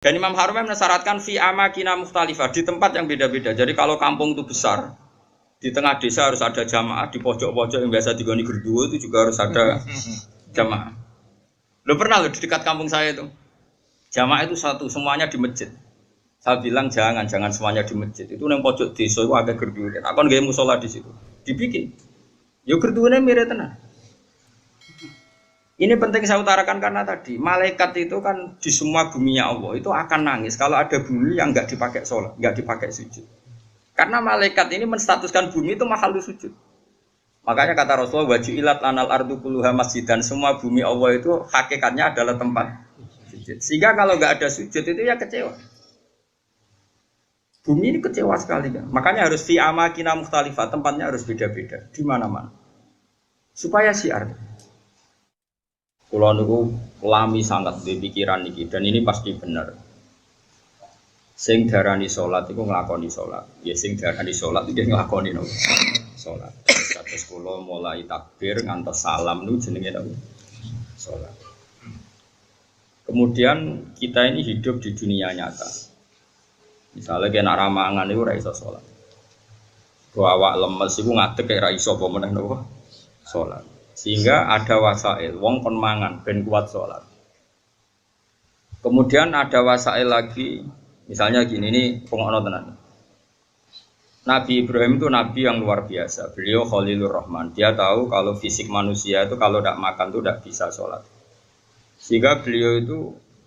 Dan Imam Haramain mensyaratkan fi amakina mukhtalifah, di tempat yang beda-beda. Jadi kalau kampung itu besar, di tengah desa harus ada jamaah, di pojok-pojok yang biasa digoni gerduwo itu juga harus ada jamaah. Lo pernah lo di dekat kampung saya itu, jamaah itu satu, semuanya di masjid. Saya bilang jangan semuanya di masjid. Itu yang pojok desa itu agak gerduwo. Aku nggak musola di situ, dibikin. Yo gerduwonya mirip tenan. Ini penting saya utarakan karena tadi malaikat itu kan di semua buminya Allah itu akan nangis kalau ada bumi yang nggak dipakai sholat, nggak dipakai sujud. Karena malaikat ini menstatuskan bumi itu mahalus sujud. Makanya kata Rasulullah wajilat lanal ardu kulluha masjidan, semua bumi Allah itu hakikatnya adalah tempat sujud. Sehingga kalau nggak ada sujud itu ya kecewa. Bumi ini kecewa sekali kan. Makanya harus fi amakina mukhtalifah, tempatnya harus beda-beda di mana-mana. Supaya syiar. Kulo niku lami sangat di pikiran niki dan ini pasti benar. Sing darani salat iku nglakoni salat. Ya sing darani salat iki nglakoni nopo? Salat. Kados kulo mulai takbir ngantos salam niku jenenge nopo? Salat. Kemudian kita ini hidup di dunia nyata. Misalnya kena ramangan niku ora iso salat. Ku awak lemes iku ngadeg kaya ora iso apa meneh nopo? Salat. Sehingga ada wasail, wong kon mangan ben kuat sholat. Kemudian ada wasail lagi, misalnya gini, ini pengono tenan. Nabi Ibrahim itu nabi yang luar biasa. Beliau Khalilur Rahman. Dia tahu kalau fisik manusia itu kalau tidak makan itu tidak bisa sholat. Sehingga beliau itu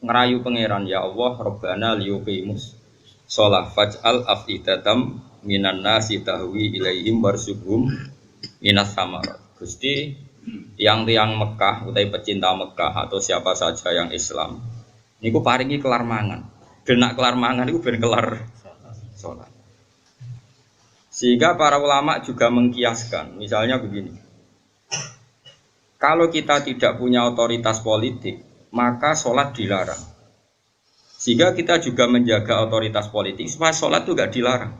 ngerayu pangeran, ya Allah, Rabbana liyuqimus sholat faj'al af'idatam minan nasi tahwi ilaihim warsughum minas samarat. Gusti tiang-tiang Mekah, utai pecinta Mekah atau siapa saja yang Islam, niku paringi kelar mangan. Genak kelar mangan niku ben kelar sholat. Sehingga para ulama juga mengkiaskan, misalnya begini. Kalau kita tidak punya otoritas politik, maka sholat dilarang. Sehingga kita juga menjaga otoritas politik supaya sholat itu gak dilarang.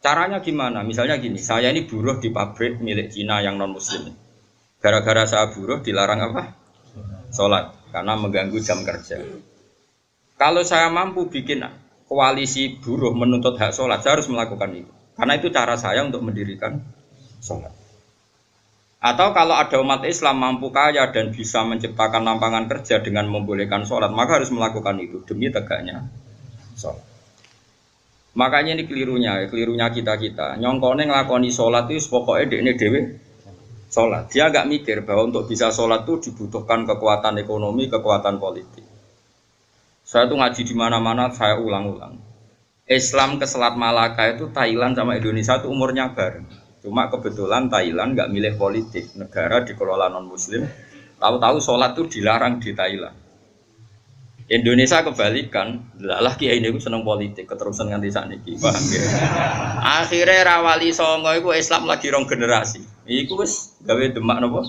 Caranya gimana? Misalnya gini, saya ini buruh di pabrik milik Cina yang non-muslim. Gara-gara saya buruh dilarang apa? Sholat, karena mengganggu jam kerja. Kalau saya mampu bikin koalisi buruh menuntut hak sholat, saya harus melakukan itu. Karena itu cara saya untuk mendirikan sholat. Atau kalau ada umat Islam mampu kaya dan bisa menciptakan lapangan kerja dengan membolehkan sholat, maka harus melakukan itu demi tegaknya sholat. Makanya ini kelirunya kita. Nyongkone ngelakoni sholat itu pokoknya dekne dewe sholat. Dia agak mikir bahwa untuk bisa sholat itu dibutuhkan kekuatan ekonomi, kekuatan politik. Saya tuh ngaji di mana-mana, saya ulang-ulang. Islam ke Selat Malaka itu Thailand sama Indonesia itu umurnya bareng. Cuma kebetulan Thailand nggak milih politik, negara dikelola non-Muslim. Tahu-tahu sholat itu dilarang di Thailand. Indonesia kebalikan, lah kiai ini seneng politik, keterusan nganti sakniki, paham ya? Akhirnya rawali songo itu Islam lagi rong generasi. Iku wis gawe demak napa?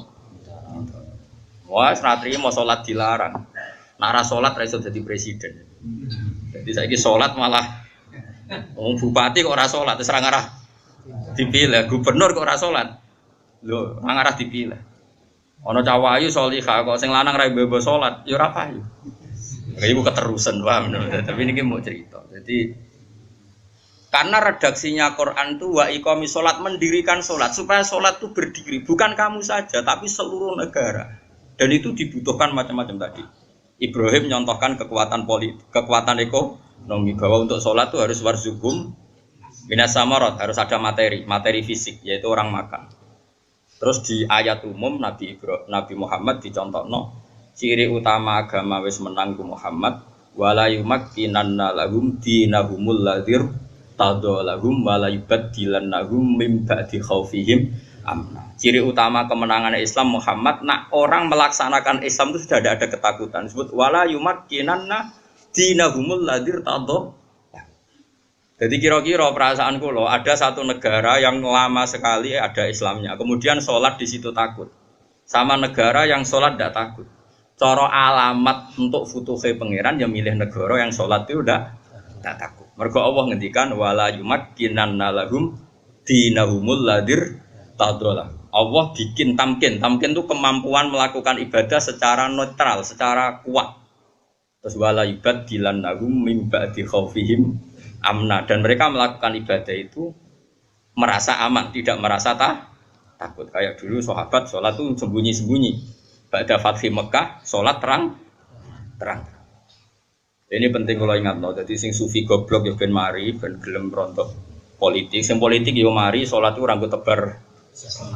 Wah, senatri mau sholat dilarang. Nara sholat ra iso dadi presiden. Jadi saiki sholat malah bupati kok ora sholat, terus ra ngarah dipilih, gubernur kok ora sholat. Lho, ra ngarah dipilih. Ana cawayu sholihah kok sing lanang ra mbebo sholat, ya ora payu. Ibu keterusan, paham? Tapi ini mau cerita. Jadi karena redaksinya Quran itu wa iqamis sholat, mendirikan sholat supaya sholat itu berdiri, bukan kamu saja tapi seluruh negara. Dan itu dibutuhkan macam-macam tadi. Ibrahim nyontohkan kekuatan politik, kekuatan ekonomi bahwa untuk sholat itu harus warzuqum minas samarat, harus ada materi fisik yaitu orang makan. Terus di ayat umum Nabi Muhammad dicontohno ciri utama agama wis menang ku Muhammad wala yumakkinanna lahum dinahumul ladzir tadallahum wala yubaddilannahum min ba'di khaufihim amna. Ciri utama kemenangan Islam Muhammad, nak orang melaksanakan Islam itu sudah ada ketakutan. Disebut wala yumakkinanna dinahumul ladzir tadallah. Jadi kira-kira perasaan kula ada satu negara yang lama sekali ada Islamnya, kemudian sholat di situ takut. Sama negara yang sholat tidak takut. Cara alamat untuk futuhe pangeran yang milih negara yang sholat itu udah tak takut. Mergo Allah ngendikan wala yumakkinanna lahum dinahumul ladzir tadallah. Allah bikin tamkin itu kemampuan melakukan ibadah secara netral, secara kuat. Terus wala yubaddilannahum mim ba'di khaufihim amna, dan mereka melakukan ibadah itu merasa aman, tidak merasa takut. Kayak dulu sahabat sholat tuh sembunyi-sembunyi. Ba'da fathi Mekah sholat terang. Ini penting kalau ingat no. Jadi sing sufi goblok ya ben mari, ben gelem rontok politik. Sing politik yo mari sholat tuh rambut tebar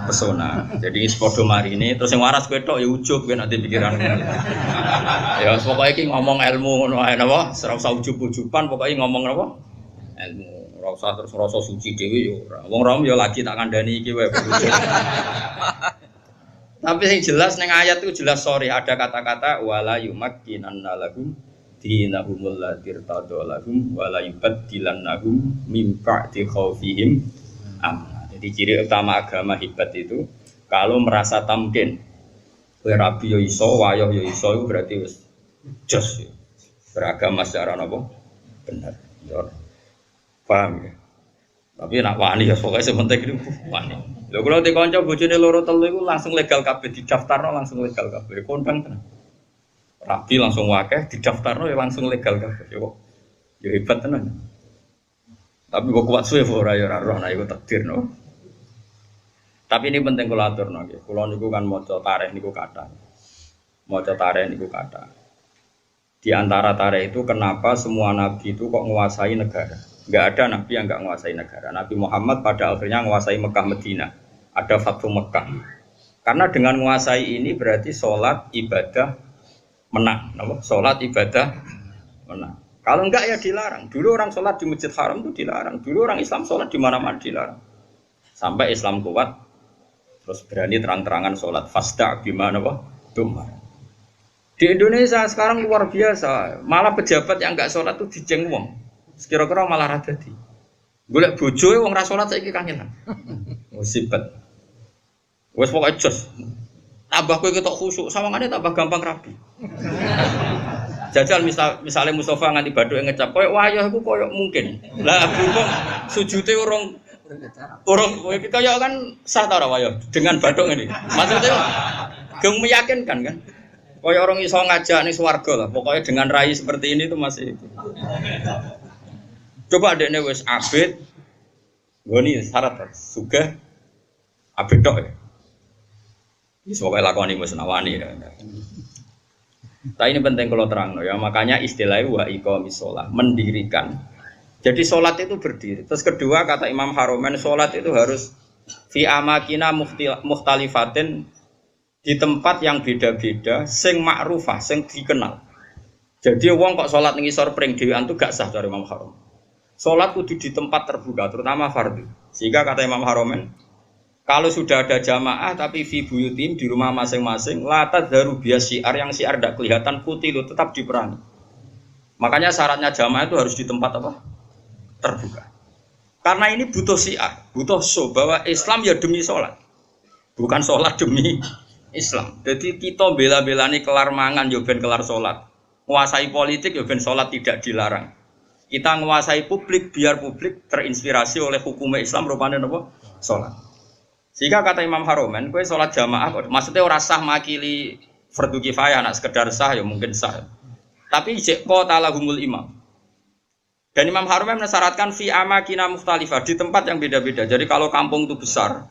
pesona. Jadi sepodo mari ini terus yang waras kowe tok ya ujug kowe nanti pikiran. Ya pokoke iki ngomong ilmu ngono ae napa, ora usah ujug-ujuban, pokoke ngomong napa? Ilmu. Ora usah terus rasa suci dhewe yo ora. Wong rom yo lagi tak kandhani iki wae. Tapi yang jelas ning ayat itu jelas sorry ada kata-kata wala yumakkinanna lahum dinahumul ladzir tadallahum wala yubaddilannahum min ba'di khaufihim amna. Jadi ciri utama agama hebat itu kalau merasa tamkin. Kowe rabi yo iso, wayoh yo iso itu berarti wis jos. Beragama secara napa? Benar. Yo. Paham ya? Tapi nak wani ya pokoknya sementing itu wani. Lho kalau di kanca bojone loro telu iku langsung legal kabeh didaftarno langsung legal kabeh. Kondang tenan. Rabi langsung wakeh didaftarno ya langsung legal kabeh. Yo hebat tenan. Tapi kok kuat suwe ora ya ora roh nek iku takdir no. Tapi ini penting kula aturno nggih. Kula niku kan maca tarikh niku kathah. Maca tarikh niku kathah. Di antara tarikh itu kenapa semua nabi itu kok menguasai negara? Enggak ada nabi yang enggak menguasai negara. Nabi Muhammad pada akhirnya menguasai Mekah Madinah. Ada Fathu Mekah. Karena dengan menguasai ini berarti sholat ibadah menang. Sholat ibadah menang. Kalau enggak ya dilarang. Dulu orang sholat di Masjid Haram itu dilarang. Dulu orang Islam sholat di mana-mana dilarang. Sampai Islam kuat, terus berani terang-terangan sholat. Fasda gimana Tumar. Di Indonesia sekarang luar biasa. Malah pejabat yang enggak sholat itu dijeng wong. Kira-kira malah rada di. Golek bojoe wong ra salat saiki kangenan. Musibat. Wes pokoke jos. Tambah kowe ketok khusyuk, sawangane tambah gampang rapi. Jajal misalnya Mustafa nganti badhuke ngecap koyo wayah iku koyo mungkin. Lah berhubung sujute urung kaya kan sah ta ora wayah dengan badhuk ngene. Maksudnya geng meyakinkan kan. Koyo orang iso ngajak ning swarga lah. Pokoknya dengan rai seperti ini tuh masih itu. Coba adekne wis abid, goni syarat sugih abid tok ya. Wis pokoke lakoni wis nawani ya. Tapi ini penting kalau terangno ya, makanya istilahnya wa iqamis shalah, mendirikan. Jadi salat itu berdiri. Terus kedua kata Imam Haromen salat itu harus fi amakina mukhtalifatin di tempat yang beda-beda, sing ma'rufah, sing dikenal. Jadi wong kok salat ning isor pring dhewean tuh gak sah dari Imam Haromen. Sholat kudu di tempat terbuka, terutama fardhu. Sehingga kata Imam Haromen, kalau sudah ada jamaah tapi fi buyutim di rumah masing-masing, la tadharu bias syiar yang syiar tidak kelihatan putih itu tetap diperangi. Makanya syaratnya jamaah itu harus di tempat apa? Terbuka. Karena ini butuh syiar, butuh show bahwa Islam ya demi sholat, bukan sholat demi Islam. Jadi kita bela-belani kelar mangan ya ben kelar sholat, menguasai politik ya ben sholat tidak dilarang. Kita menguasai publik biar publik terinspirasi oleh hukum Islam rupanya apa? Sholat. Sehingga kata Imam Haromen, kowe sholat jamaah, maksudnya ora sah makili fardu kifayah, nak sekedar sah ya mungkin sah. Tapi jek qatalahumul imam. Dan Imam Haromen mensyaratkan fi amakina mukhtalifah di tempat yang beda-beda. Jadi kalau kampung itu besar,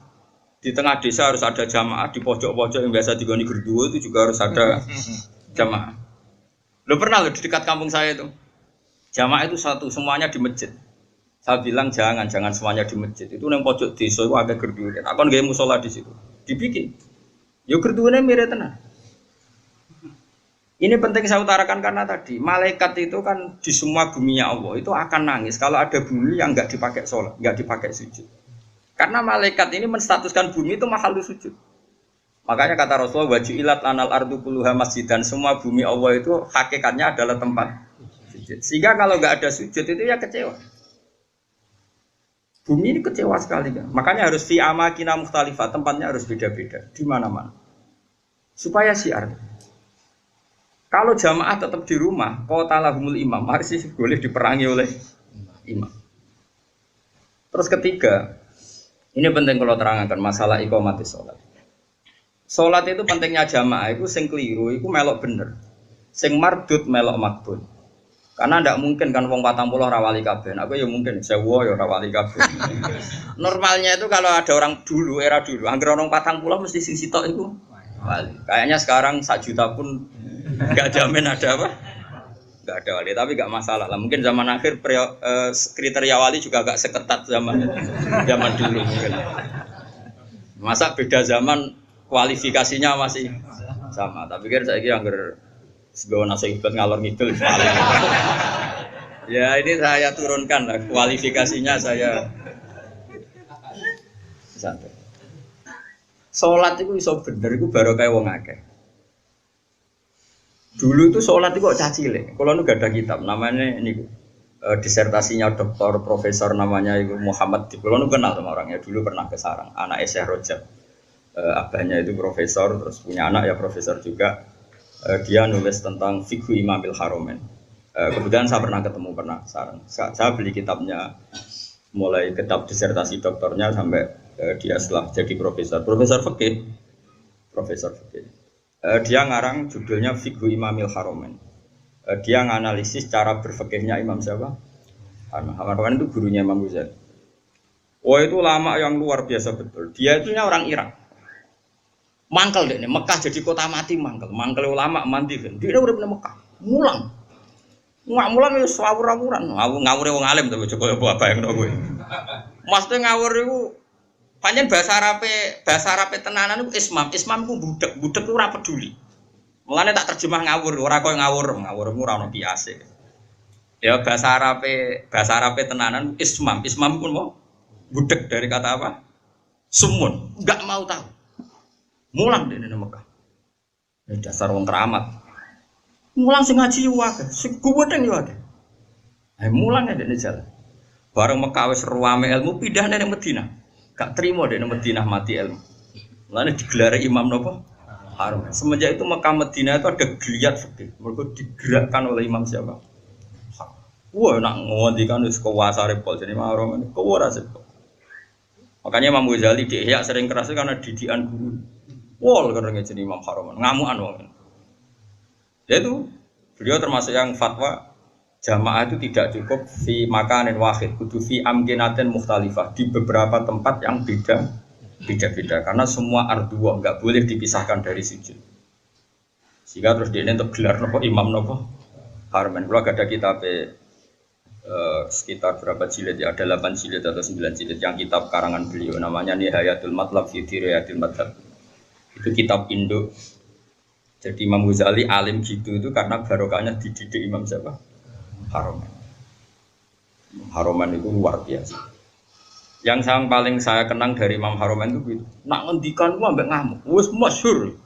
di tengah desa harus ada jamaah, di pojok-pojok yang biasa digoni gerduwo itu juga harus ada jamaah. Lo pernah lo di dekat kampung saya itu? Jamaah itu satu, semuanya di masjid. Saya bilang jangan semuanya di masjid. Itu yang pojok desa itu agak gerduwe. Aku nggak musola di situ. Dibikin. Yo gerduwene mirip tenan. Ini penting saya utarakan karena tadi malaikat itu kan di semua buminya Allah itu akan nangis kalau ada bumi yang nggak dipakai sholat, nggak dipakai sujud. Karena malaikat ini menstatuskan bumi itu mahalul sujud. Makanya kata Rasulullah wajulat anal ardu kulluha masjid, dan semua bumi Allah itu hakikatnya adalah tempat sujud. Sehingga kalau nggak ada sujud itu ya kecewa. Bumi ini kecewa sekali kan. Makanya harus fi amakina mukhtalifah, tempatnya harus beda-beda di mana-mana. Supaya syiar. Kalau jamaah tetap di rumah, qatalahumul imam, harus boleh diperangi oleh imam. Terus ketiga, ini penting kalau terangkan masalah iqamatis sholat. Sholat itu pentingnya jamaah, itu sing keliru, itu melok bener. Sing mardut melok makbul. Karena ndak mungkin kan wong 40 ora wali kabeh. Aku ya mungkin 1000 ya ora wali kabeh. Normalnya itu kalau ada orang dulu, era dulu, anggere orang 40 mesti sing sitok iku wali. Kayaknya sekarang 1 juta pun enggak jamin ada apa? Enggak ada wali, tapi enggak masalah lah. Mungkin zaman akhir kriteria wali juga agak seketat zaman dulu mungkin. Masa beda zaman kualifikasinya masih sama. Tapi kan saya kira angger sebawa nasi ibat ngalor ngidul. Ya ini saya turunkan lah kualifikasinya saya. Santai. Salat itu iso bener iku baru kayak wong akeh. Dulu itu sholat itu kok cacile. Kalau nu gak ada kitab, namanya ini disertasinya doktor profesor namanya itu Muhammad. Kalau nu kenal sama orangnya, dulu pernah ke Sarang. Anak Syekh Rojab, abahnya itu profesor, terus punya anak ya profesor juga. Dia nulis tentang fikhu Imamil Haromen. Kebetulan saya pernah ketemu pernah Sarang. Saya beli kitabnya, mulai kitab disertasi doktornya sampai dia setelah jadi profesor fikih. Dia ngarang judulnya Fikhu Imamil Haromen. Dia nganalisis cara berfikihnya Imam siapa? Haromen itu gurunya Imam Ghazali. Oh itu lama yang luar biasa betul. Dia itu orang Irak. Mangkel deh, Mekah jadi kota mati mangkel. Mangkel ulama mandi kan. Dia udah pernah Mekah. Mulang. Nggak mulang itu swawur-awuran. Ngawur wong alim tapi coba apa yang gue. Maksudnya ngawur itu panjen bahasa Arabe tenanan itu ismam itu budek itu ora peduli. Mulane tak terjemah ngawur, ora koyo ngawur itu ora ono kiase. Ya bahasa Arabe tenanan ismam pun mau budek dari kata apa? Sumun, enggak mau tahu. Mulang di Mekah. Ini dasar wong keramat. Mulang sing ngaji wae, sing gudeng yo akeh. Mulang ya dene jalan. Bareng Mekah wis ruame ilmu pindah nang Madinah. Gak terima deh Madinah mati ilmu. Lalu digelar Imam Nopo Harum. Semenjak itu Mekah Madinah itu ada geliat fikih. Mereka digerakkan oleh Imam siapa? Wah nak ngondikan wis kuwasa repol jadi Harum ini kuwasa repol. Makanya Imam Ghazali di Ihya sering keras karena didikan guru. Wol karena jadi Imam Harum ngamuan wong. Yaitu beliau termasuk yang fatwa jamaah itu tidak cukup fi makanin wahid, kudu fi amkinatin mukhtalifah di beberapa tempat yang beda-beda karena semua arduwa nggak boleh dipisahkan dari sujud. Sehingga terus dia untuk gelar nopo imam nopo Harman. Kalau ada kitab sekitar berapa jilid ya, ada 8 jilid atau 9 jilid yang kitab karangan beliau namanya Nihayatul Matlab fi Dirayatil Madhab. Itu kitab Indo. Jadi Imam Ghazali alim gitu itu karena barokahnya dididik Imam siapa? Haromen itu luar biasa. Yang paling saya kenang dari Imam Haromen itu gitu. Nak ngendikan gua ambek ngamuk. Wis masyhur.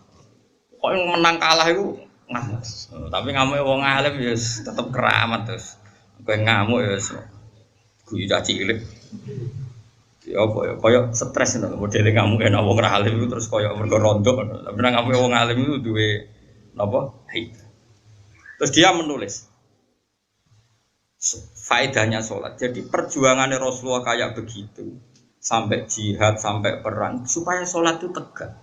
Kok yang menang kalah itu ngamuk. Tapi ngamuk wong alim ya tetep keramat terus. Kowe ngamuk ya guyu cilik. Ya apa ya koyo stres ngono. Modele ngamuk enak wong alim itu terus koyo mergo rondo. Tapi nang ngamuk wong alim itu duwe napa? Terus dia menulis faedahnya sholat. Jadi perjuangannya Rasulullah kayak begitu sampai jihad, sampai perang supaya sholat itu tegak.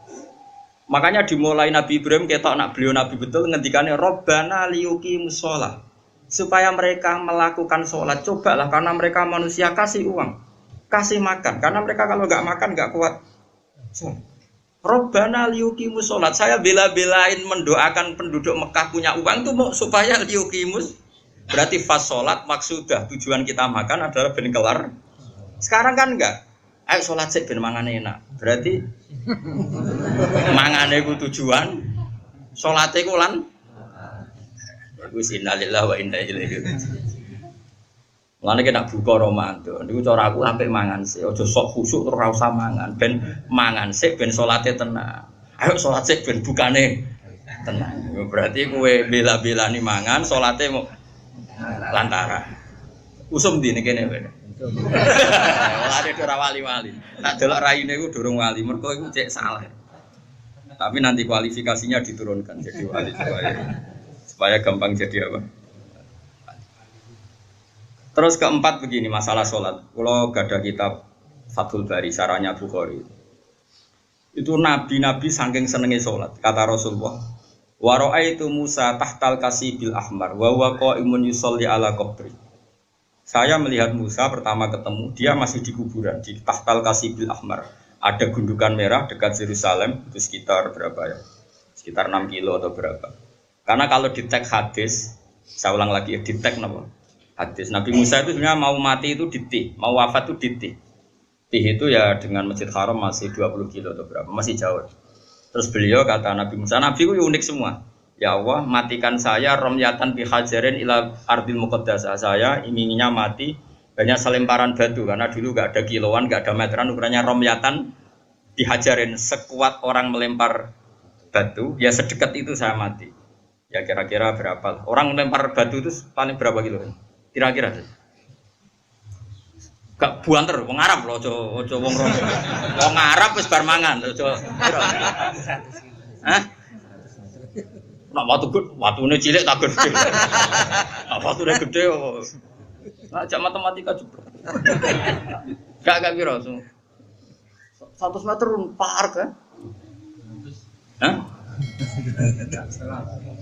Makanya dimulai Nabi Ibrahim ketok nak beliau Nabi betul ngendikannya Rabbana liyuqimus sholat supaya mereka melakukan sholat. Cobalah karena mereka manusia kasih uang, kasih makan karena mereka kalau nggak makan nggak kuat. Rabbana liyuqimus sholat. Saya bela-belain mendoakan penduduk Mekah punya uang itu supaya liyuqimus. Berarti fas sholat maksudah tujuan kita makan adalah ben kelar. Sekarang kan enggak. Ayo sholat sik ben mangane enak. Berarti mangane ku tujuan, sholate ku lan. Wis innalillahi wa inna ilaihi raji'un. Mulane kena buka Ramadan. Niku cara aku sampe mangan sik. Aja sok khusuk terus ora usah mangan. Ben mangan sik ben sholate tenang. Ayo sholat sik ben bukane tenang. Berarti kowe bela-belani mangan, sholate mau lantara. Usum di kene kene. Lare ora wali-wali. Tak delok raine iku durung wali, mergo iku cek salah. Tapi nanti kualifikasinya diturunkan jadi wali supaya gampang jadi apa? Terus keempat begini masalah sholat. Kalau gak ada kitab Fathul Bari Sarahnya Bukhari. Itu nabi-nabi saking senenge sholat. Kata Rasulullah, Wa ra'aitu Musa tahtal kasibil ahmar wa huwa qa'imun yusolli ala qabri. Saya melihat Musa pertama ketemu, dia masih di kuburan di tahtal kasibil ahmar. Ada gundukan merah dekat Yerusalem, itu sekitar berapa ya? Sekitar 6 kilo atau berapa. Karena kalau di tag hadis, saya ulang lagi di tag apa? Hadis Nabi Musa itu sebenarnya mau mati itu di Tih, mau wafat itu di Tih. Tih itu ya dengan Masjid Haram masih 20 kilo atau berapa, masih jauh. Terus beliau kata Nabi Musa, Nabi itu unik semua. Ya Allah, matikan saya romyatan bi hajarin ila ardil muqaddasah. Saya inginnya mati hanya selemparan batu karena dulu gak ada kiloan, gak ada meteran, ukurannya romyatan dihajarin sekuat orang melempar batu, ya sedekat itu saya mati. Ya kira-kira berapa? Orang melempar batu itu paling berapa kilo? Kira-kira gak buanter, wong Arab loh, ojo wong rom. Wong Arab wis bar mangan, ojo. Hah? Nak watune cilik tak gede. Nak watune gede kok. Nak jak matematika juga. Gak piro. 100 meter par kan? Hah?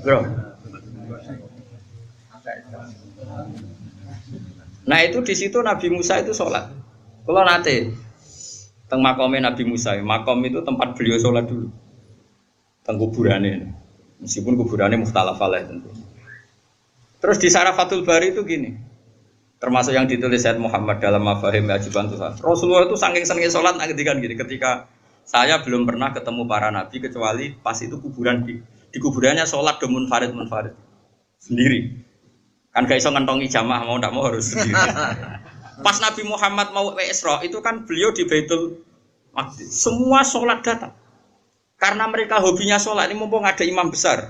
Bro. Nah itu di situ Nabi Musa itu sholat. Kalau nanti teng makomnya Nabi Musa, makom itu tempat beliau sholat dulu. Teng kuburannya, meskipun kuburannya mukhtalaf alaih tentu. Terus di Syarafatul Bari itu gini, termasuk yang ditulis Sayyid Muhammad dalam Mafahim Ajiban Tuhan. Rasulullah itu saking senengnya sholat ngedikan gini, ketika saya belum pernah ketemu para nabi kecuali pas itu kuburan di kuburannya sholat do munfarid sendiri. Kan gak iso ngentongi jamaah mau ndak mau harus sendiri. Pas Nabi Muhammad mau Isra itu kan beliau di Baitul Maqdis. Semua sholat datang. Karena mereka hobinya sholat ini mumpung ada imam besar.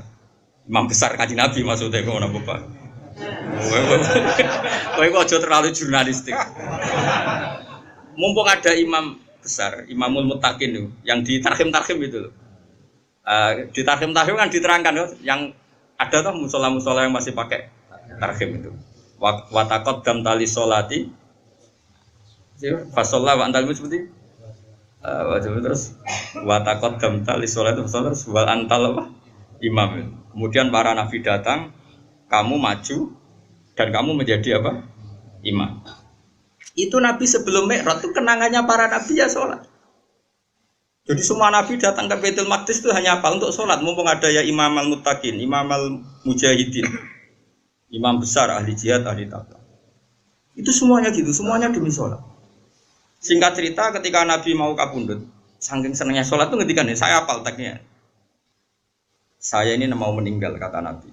Imam besar Kanjeng Nabi maksudnya kok napa, Pak? Kowe kok aja terlalu jurnalistik. Mumpung ada imam besar, Imamul Muttaqin itu yang di tarhim-tarhim itu loh. Di tarhim-tarhim kan diterangkan loh, yang ada tuh musola-musola yang masih pakai tarhim itu. Watakot dam tali solati, fasolah wa antal seperti, terus watakot dam tali solati terus wal antal apa imam. Kemudian para nabi datang, kamu maju dan kamu menjadi apa imam. Itu nabi sebelum Mi'raj itu kenangannya para nabi ya sholat. Jadi semua nabi datang ke Baitul Maqdis itu hanya apa untuk sholat. Mumpung ada ya Imam al-Muttaqin, Imam al-Mujahidin, imam besar, ahli jihad, ahli taqwa. Itu semuanya gitu, semuanya demi sholat. Singkat cerita ketika Nabi mau kapundhut, saking senangnya sholat itu ngetikan nih, saya hafal teksnya. Saya ini mau meninggal kata Nabi.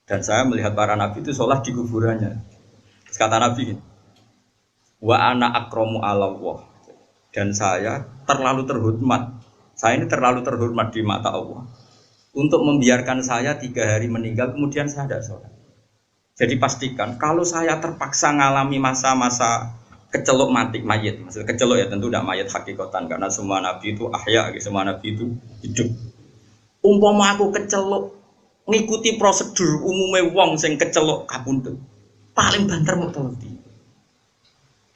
Dan saya melihat para nabi itu sholat di kuburannya. Terus kata Nabi gini, wa ana akramu ala Allah. Dan saya terlalu terhormat. Saya ini terlalu terhormat di mata Allah untuk membiarkan saya 3 hari meninggal kemudian saya tidak sholat. Jadi pastikan kalau saya terpaksa ngalami masa-masa kecelok mati mayit, maksudnya kecelok ya tentu tidak mayit hakikatan karena semua nabi itu ahya, semua nabi itu hidup. Umpama aku kecelok ngikuti prosedur umumnya wong sing kecelok kapundhut, paling banter mau tolong.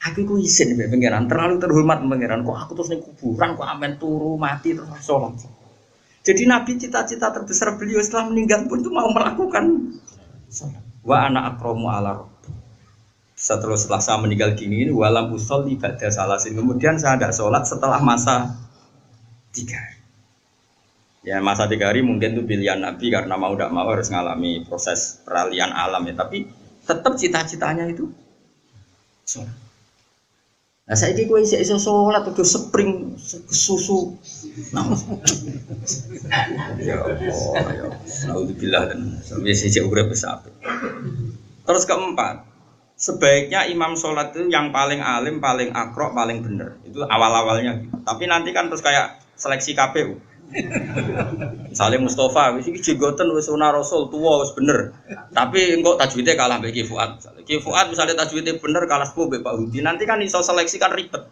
Aku ku izin mbek pangeran, terlalu terhormat pangeran kok aku terus ning kuburan kok amen turu mati terus sholat. Jadi nabi cita-cita terbesar beliau setelah meninggal pun itu mau melakukan sholat. Wa ana akramu ala rabbi. Setelah saya meninggal gini walam usolli ba'da salasin. Kemudian saya tidak sholat setelah masa 3 hari. Ya masa 3 hari mungkin itu pilihan Nabi karena mau tidak mau harus mengalami proses peralihan alam ya. Tapi tetap cita-citanya itu sholat. Nah saya ini gue iso sholat udah spring susu. Ya Allah, ya Alhamdulillah dan biasa urip besar. Terus keempat, sebaiknya imam sholat itu yang paling alim, paling akrok, paling benar. Itu awal-awalnya. Tapi nanti kan terus kayak seleksi KPU. Misalnya Mustafa, wis iki jenggoten wis sunah Rasul tua wis bener. Tapi engko tajwidnya kalah mbek Ki Fuad. Ki Fuad misalnya tajwidnya bener kalah sepuh mbek Pak Hudi. Nanti kan iso seleksi kan ribet.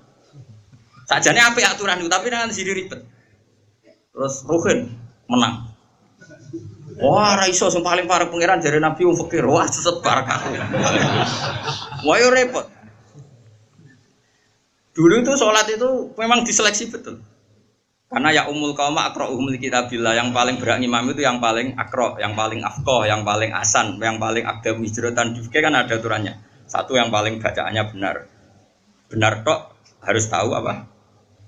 Sajane apik aturan itu tapi nanti sini ribet. Terus Ruhin menang. Wah, ra iso sing paling parah pangeran jare Nabi wong fakir. Wah, sesat barakah. Wah, yo repot. Dulu itu sholat itu memang diseleksi betul. Karena ya umul qauma aqra'uhum likitabillah, yang paling berani imam itu yang paling akro, yang paling afqah, yang paling asan, yang paling aqdam hijratan di fikih kan ada aturannya. Satu yang paling bacaannya benar. Benar tok harus tahu apa?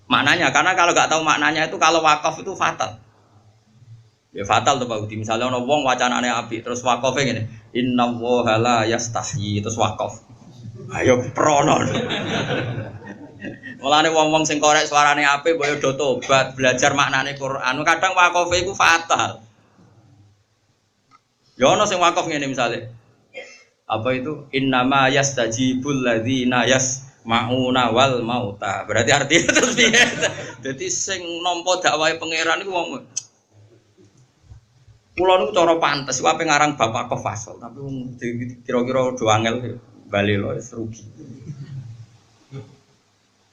Maknanya. Karena kalau enggak tahu maknanya itu kalau wakaf itu fatal. Ya fatal tuh Pak Udi. Misalnya ono wong wacanane apik terus waqafe ngene. Innallaha la yastahyi terus waqaf. Ayo prono. Mulane wong-wong sing korek suarane apik mbok yo do tobat, belajar maknane Quran. Kadang wakofe iku fatal. Ya ono sing wakaf ngene misale. Apa itu? Innama yastajibul ladzina yasmauna wal mauta. Berarti artinya terus piye? Dadi sing nampa dakwahe pangeran iku wong kula niku cara pantes iku ape ngarang bapak kofasol, tapi wong kira-kira do angel bali lho rugi.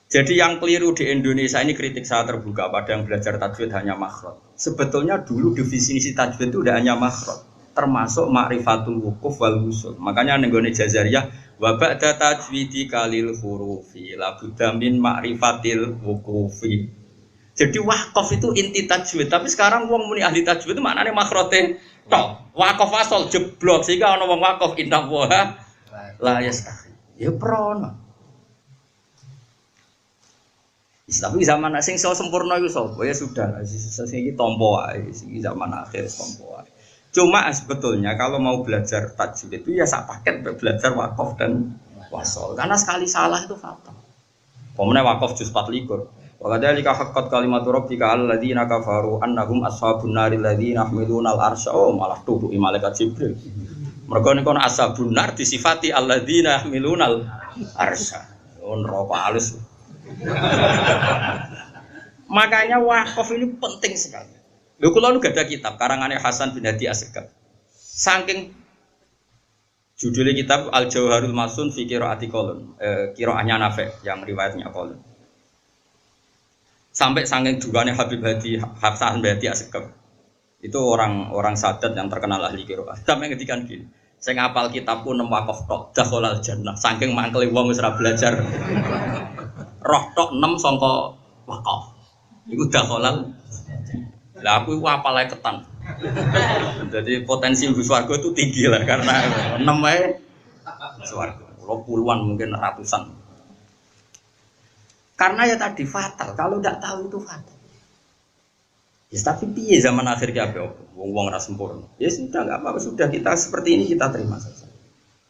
Jadi yang keliru di Indonesia ini kritik saya terbuka pada yang belajar tajwid hanya makhraj. Sebetulnya dulu definisi tajwid itu udah hanya makhraj, termasuk ma'rifatul wukuf wal wusul. Makanya nenggone Jazariyah wa ba'da tajwidi kalil hurufi la budda min ma'rifatil wukufi. Jadi waqaf itu inti tajwid, tapi sekarang wong muni ahli tajwid itu maknane makhraje tok. Waqaf asal jeblok sehingga ana wong waqaf inna wa la yastahi. Ya prono. Tapi zaman sing iso sempurna iku sapa? Ya sudah, sing iki tampa wae, sing zaman akhir tampa wae. Cuma sebetulnya kalau mau belajar tajwid itu ya sak paket belajar waqaf dan wasol. Karena sekali salah itu fatal. Pemene waqaf juz 24. Wa kadzalika haqqat kalimatu rabbika alladzina kafaru annahum ashabun naril ladzina yahmiluna al-arsya. Oh, malah tubuh malaikat Jibril. Mergo niku ana ashabun nar disifati alladzina yahmiluna al-arsya. Neraka halus. Makanya wakaf ini penting sekali. Lho kula nu gadah kitab karangane Hasan bin Hadi Asegaf. Saking judulnya kitab Al Jauharul Masun fi Qiraati Qalun, qiraahnya Nafi' yang riwayatnya Qalun. Sampai saking dugane Habib Hadi Hasan bin Hadi Asegaf. Itu orang Sadat yang terkenal ahli qiraah. Sampai ngedikan gini, saya ngapal kitabku 6 wakaf tok dakhalal jannah. Saking mangkele wong wis ora belajar. Roh tok 6 sangka wakaf. Iku dakhalal. Lah aku apal ae ketan. Jadi potensi mlebu swarga itu tinggi lah karena 6 wae swarga. Kalau puluhan mungkin ratusan. Karena ya tadi fatal, kalau enggak tahu itu fatal. Ya tapi piye zaman akhir ki ape wong-wong ora sempurna. Ya sudah enggak apa-apa, sudah kita seperti ini kita terima saja.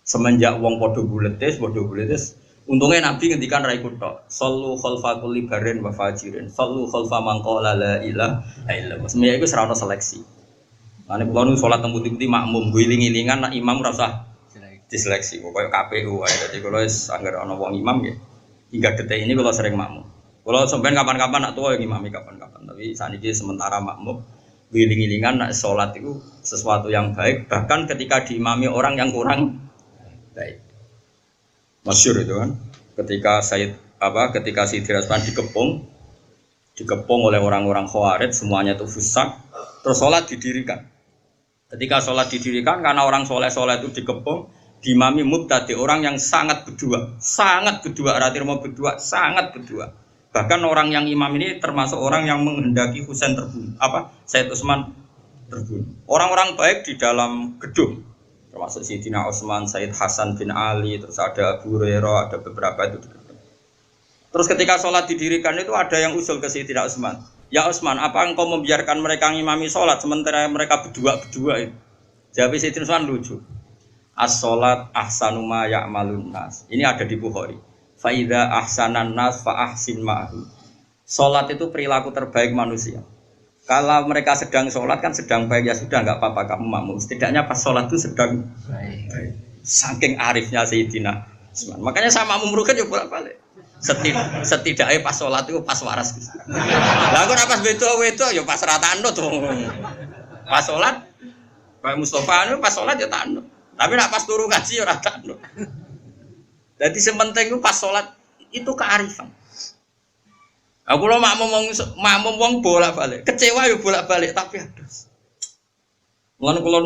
Semenjak wong padha buletes, untungnya Nabi ngendikan ra ikut tok. Sallu khalfa kulli barin wa fajirin. Sallu khalfa man qala la ilaha illallah. Semuanya iku ora ono seleksi. Mane kula nu salat teng putih-putih makmum guling-gilingan nek imam ora usah diseleksi. Pokoke KPU wae. Dadi kula wis anggere ana wong imam nggih. Hingga detik ini kula sering makmum. Kula sampean kapan-kapan nak tuwa yang imami kapan-kapan. Tapi saniki sementara makmum guling-gilingan nek salat itu sesuatu yang baik bahkan ketika diimami orang yang kurang baik. Masyhur itu kan ketika ketika Sayyidina Utsman dikepung oleh orang-orang Khawarij semuanya itu rusak terus sholat didirikan. Ketika sholat didirikan karena orang soleh itu dikepung diimami mubtadi orang yang sangat berdua ratir mau berdua sangat berdua. Bahkan orang yang imam ini termasuk orang yang menghendaki Husain terbunuh Sayyid Utsman terbunuh. Orang-orang baik di dalam gedung termasuk Sayyidina Utsman, Sayyid Hasan bin Ali, terus ada Abu Hurairah, ada beberapa itu. Terus ketika sholat didirikan itu ada yang usul ke Sayyidina Utsman. Ya Utsman, apa engkau membiarkan mereka ngimami sholat sementara mereka berdua itu? Jawab Sayyidina Utsman lucu. As-sholat ahsanu ma ya'malun nas. Ini ada di Bukhari. Fa idza ahsanan nas fa ahsin ma'hu. Sholat itu perilaku terbaik manusia. Kalau mereka sedang sholat kan sedang baik ya sudah nggak apa-apa kamu makmum. Setidaknya pas sholat itu sedang baik. Saking arifnya Sayyidina Utsman. Makanya sama makmum rugen juga bolak-balik. Setidaknya pas sholat itu pas waras. Lah kok pas wedo ya pas rata anut tuh. Pas sholat Pak Mustafa itu pas sholat ya tanut. Tapi nak pas turu ngaji ya rata anut. Jadi sementing itu pas sholat itu kearifan. Aku lo makmum wong bolak-balik, kecewa ya bolak-balik tapi ados. Mulane kula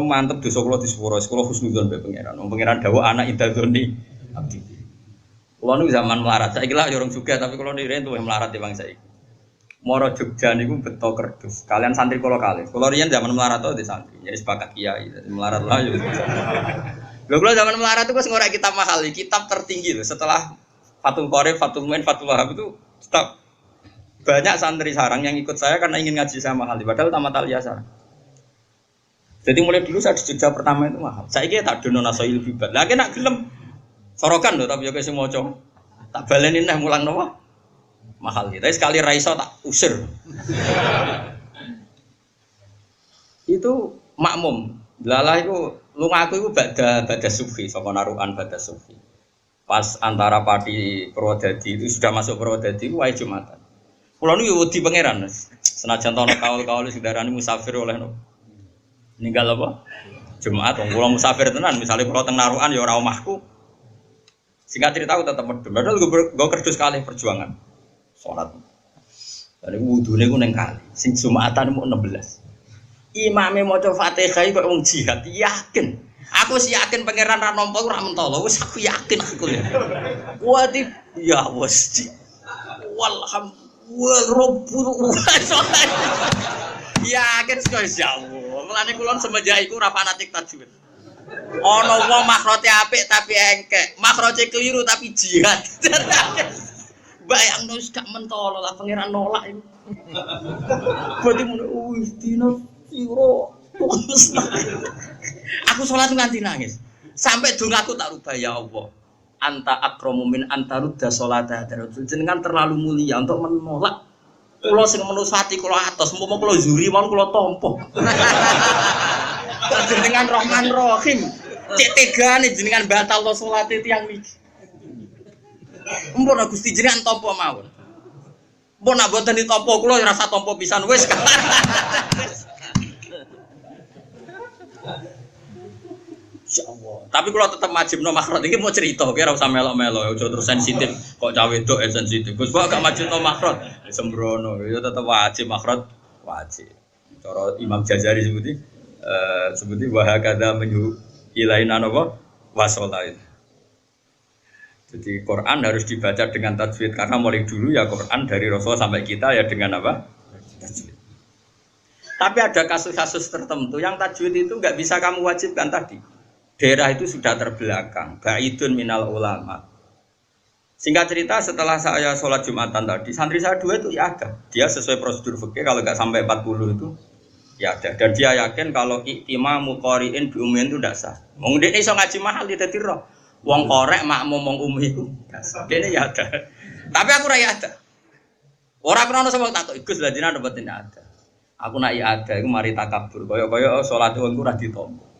mantep dosa kula disepuro, kula husnudzon mbek pangeran. Pangeran dawuh anak idadzoni abdi. Kula nu zaman melarat, saiki lah yo urung juga tapi kula nire tuwih melarat timbang saiki. Moro Jogja niku beto kerdus. Kalian santri kula kalih. Kula riyen zaman melarat to di santri. Jadi sepakat kiai, melarat lah yo. Lho kula zaman melarat itu wis ngorek kitab mahal, kitab tertinggi loh. Setelah Fathul Qorib, Fathul Muin, Fathul Wahab itu kitab banyak santri sarang yang ikut saya karena ingin ngaji sama mahal. Padahal tamat aliyah sarang. Jadi mulai dulu saya di Jogja pertama itu mahal. Saya kira tak dono nasoil bibat. Lagi nak gelem sorokan loh tapi ya kayak semua cowok. Tak balenin dah mulang nopo mahal gitu. Tapi sekali raiso tak usir. Itu makmum. Lalah itu lu ngaku itu bada sufi, sama naruhan bada sufi. Pas antara Pati Purwodadi itu sudah masuk Purwodadi itu wae Jumatan. Kulo niku wedi pangeran. Senajan tono kaul-kaul sedarane musafir oleh no. Ninggal apa? Jumat wong kula musafir tenan, misalnya kula teng naruhan ya ora omahku. Singkat cerita aku tetep medhun. Padahal gue kerdus kali perjuangan. Salat. Lah wudune ku ning kali. Sing Jumatan mu 16. Imame maca Fatihah kok wong jihad, yakin. Aku sih yakin pangeran ra nampa ora mentolo, wis aku yakin aku ya. Kuwi ya wis. Walhamdulillah rabbul yakin sekali jauh. Mulane kula semenjak iku ora fanatik tajwid. Ana wong makhrote apik tapi engkek, makhrote keliru tapi jihad. Bayangno wis gak mentolo lah pangeran nolak iku. Berarti mun dino sira. Aku sholat nganti nangis. Sampai dongaku tak rubah ya Allah. Anta akramu min anta rudda sholata darajul. Jenengan terlalu mulia untuk menolak kula sing menusati kula atos, umpama kula zuri mawon kula tampa. Jenengan Rahman Rahim. Cek tegane jenengan batalno salate tiyang niki. Mumpun Gusti jenengan tampa mawon. Mumpun nak boten ditampa kula ora rasa tampa pisan wis. Insyaallah. Tapi kalau tetap majibno makhraj iki mau cerita, kira usah melok-melok, aja terus sensitif. Kok cawe wedok sensitif. Gus kok gak majibno makhraj? Sembrono, ya tetap wajib makhraj, wajib. Cara Imam Jazari sebuti wa hakadza menyu ilaina napa wasolain. Jadi Quran harus dibaca dengan tajwid karena mulai dulu ya Quran dari Rasul sampai kita ya dengan apa? Tajwid. Tapi ada kasus-kasus tertentu yang tajwid itu nggak bisa kamu wajibkan tadi. Daerah itu sudah terbelakang, ba'idun minal ulama. Singkat cerita setelah saya sholat Jumatan tadi, santri saya 2 itu ya ada. Dia sesuai prosedur fikih kalau nggak sampai 40 itu ya ada. Dan dia yakin kalau imam muqari'in bi ummin itu tidak sah. Wong dene iso ngaji mahal di dadi roh. Wong korek makmum wong ummi itu. Dene ya ada. Tapi aku ra ya ada. Ora krono sapa tak tok Gus lha jenengan mboten ada. Aku nak ya ada iku mari takabur. Kaya salat wong ku ra ditampa.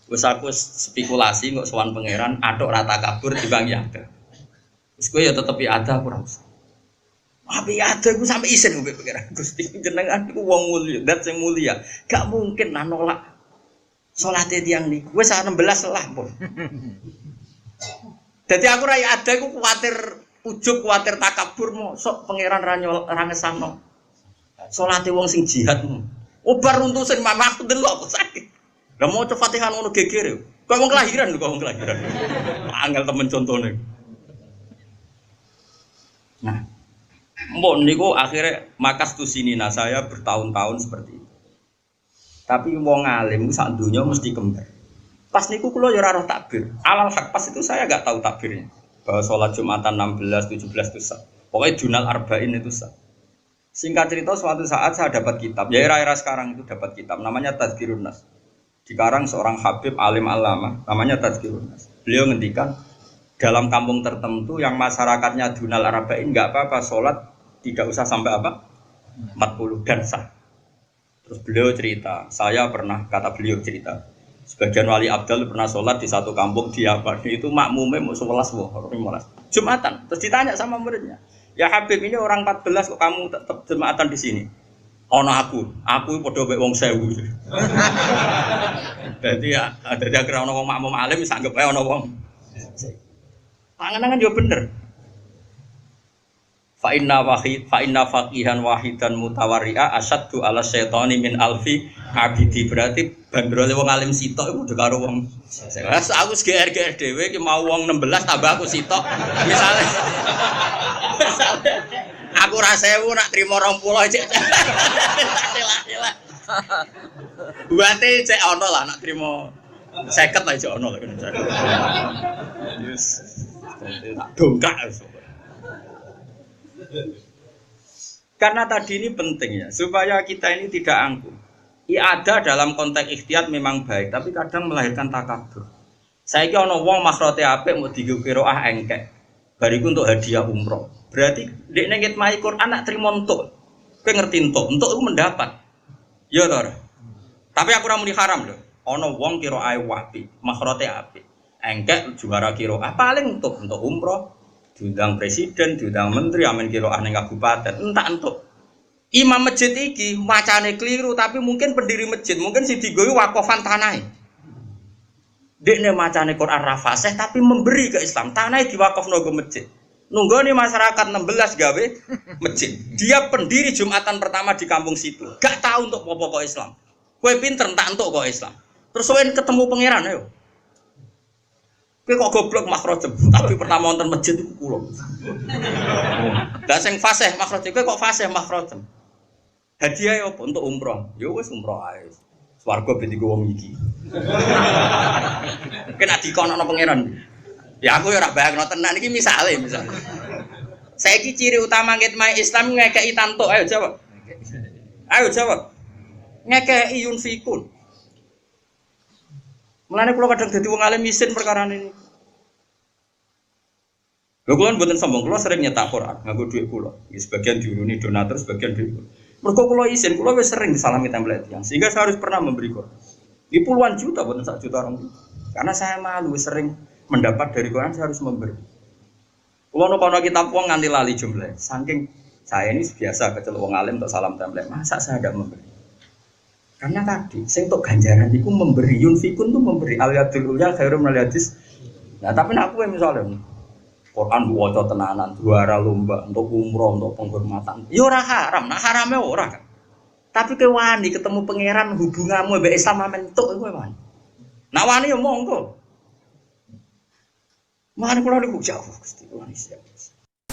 Wis aku spekulasi kok sowan pangeran atok rata kabur dibang ya ada. Wis kowe ya tetep ya ada aku ora usah. Tapi ada aku sampai isen mbek pangeran Gusti jenengan iku wong mulia, zat sing mulia. Gak mungkin lah nolak salate tiyang niku. Wis 16 lah pun. Dadi aku ra ada aku kuwatir ujug kuwatir takabur mosok pangeran ra ngesano. Salate wong sing jihad. Obar runtusin mamah aku delok kok sakit. Lah mau coba Fatihah ngono geger. Kok wong kelahiran lho, kok wong kelahiran. Angel temen contone. Nah, mbok niku akhirnya makas tu sini nah saya bertahun-tahun seperti itu. Tapi wong alim sak donya mesti kembar. Pas niku kula ya ora roh takbir. Alal haq pas itu saya enggak tahu takbirnya. Bahwa sholat Jumatan 16, 17 itu sah. Pokoknya Junal Arba'in itu sah. Singkat cerita suatu saat saya dapat kitab. Ya era-era sekarang itu dapat kitab namanya Tazkirun Nas. Dikarang seorang Habib alim alama namanya Tazkirun Nas. Beliau ngendikan dalam kampung tertentu yang masyarakatnya Dunal Arba'in enggak apa-apa sholat tidak usah sampai apa 40 dan sah. Terus beliau cerita, saya pernah kata beliau cerita, sebagian wali abdal pernah sholat di satu kampung di apa itu makmumnya mau 11 Jumatan. Terus ditanya sama muridnya, ya Habib ini orang 14 kok kamu tetap Jumatan di sini? Ono aku padha mek wong 1000. Dadi ya akhirnya ono wong makmum alim wis anggap ae ono wong. Panganan yo bener. Fa inna faqihan wahidan mutawarri'a asyaddu ala syaitani min alfi abidi. Berarti bandrole wong alim sitok iku padha karo wong. Aku GR dhewe iki mau wong 16 tambah aku sitok. Misale Aku ra 1000 nak trimo 20 cek. Sila-sila. Buate cek ono lah nak trimo 50 lah cek ono lah kan. Yes. Tak dongkak. Karena tadi ini penting ya, supaya kita ini tidak angkuh. Ada dalam konteks ikhtiyat memang baik, tapi kadang melahirkan takabur. Saya kira ono wong makhrote apik mau digo qiraah engkek. Bariku untuk hadiah umroh. Berarti dek nengit mai Quran nak trimo entuk. Kowe ngerti entuk itu mendapat. Ya to. Tapi aku ora muni haram lho. Ono wong qiraah wapi, makhrote apik. Engkek juara qiraah paling untuk umroh. Diundang presiden, diundang menteri, amin qiraah ning kabupaten, entuk. Imam masjid iki macane keliru tapi mungkin pendiri masjid, mungkin si digowi wakofan tanahe. Dekne macane Quran ra fasih tapi memberi ke Islam. Tanahe diwakofno ke masjid. Nunggone masyarakat 16 gawe masjid. Dia pendiri Jumatan pertama di kampung situ. Gak tahu untuk apa-apa Islam. Kowe pinter tak entuk kok Islam. Terus kowe ketemu pangeran ayo. Kowe kok goblok makhrojem, tapi pertama wonten masjid iku kula. Lah sing fasih makhrojem kowe kok fasih makhrojem. Hadiah ya apa untuk umroh? Ya wis umroh ae. Swarga ben digo wong iki. Kena dikono pangeran. Ya aku ya ora bayangno tenan iki misale. Saiki ciri utama ngitmai Islam ngekeki tantuk. Ayo jawab. Ayo jawab. Ngekeki yunfikun. Mulane kula kadang dadi wong alim isin perkara ini. Lho kula mboten sombong, kula sering nyetak Quran nganggo dhuwit kula. Ya sebagian diuruni donatur, sebagian dhuwit. Mergo kula isin, kula wis sering disalami template yang sehingga saya harus pernah memberi Quran. Di puluhan juta mboten 1 juta orang. Karena saya malu sering mendapat dari Quran saya harus memberi. Kula nek ana kitab wong nganti lali jumlah. Saking saya ini biasa kecelok wong alim untuk salam template, masa saya tidak memberi? Karena tadi, sing untuk ganjaran itu memberi yunfikun itu memberi al-yadul ulya khairum minal yadis. Nah, tapi nek aku misalnya Quran diwaca tenanan, juara lomba untuk umroh, untuk penghormatan. Ya ora haram, nak harame ora kan. Tapi kowe wani ketemu pangeran hubunganmu mbek Islam amen entuk kowe wani. Nak wani ya monggo. Mane kula niku jauh Gusti kula siap.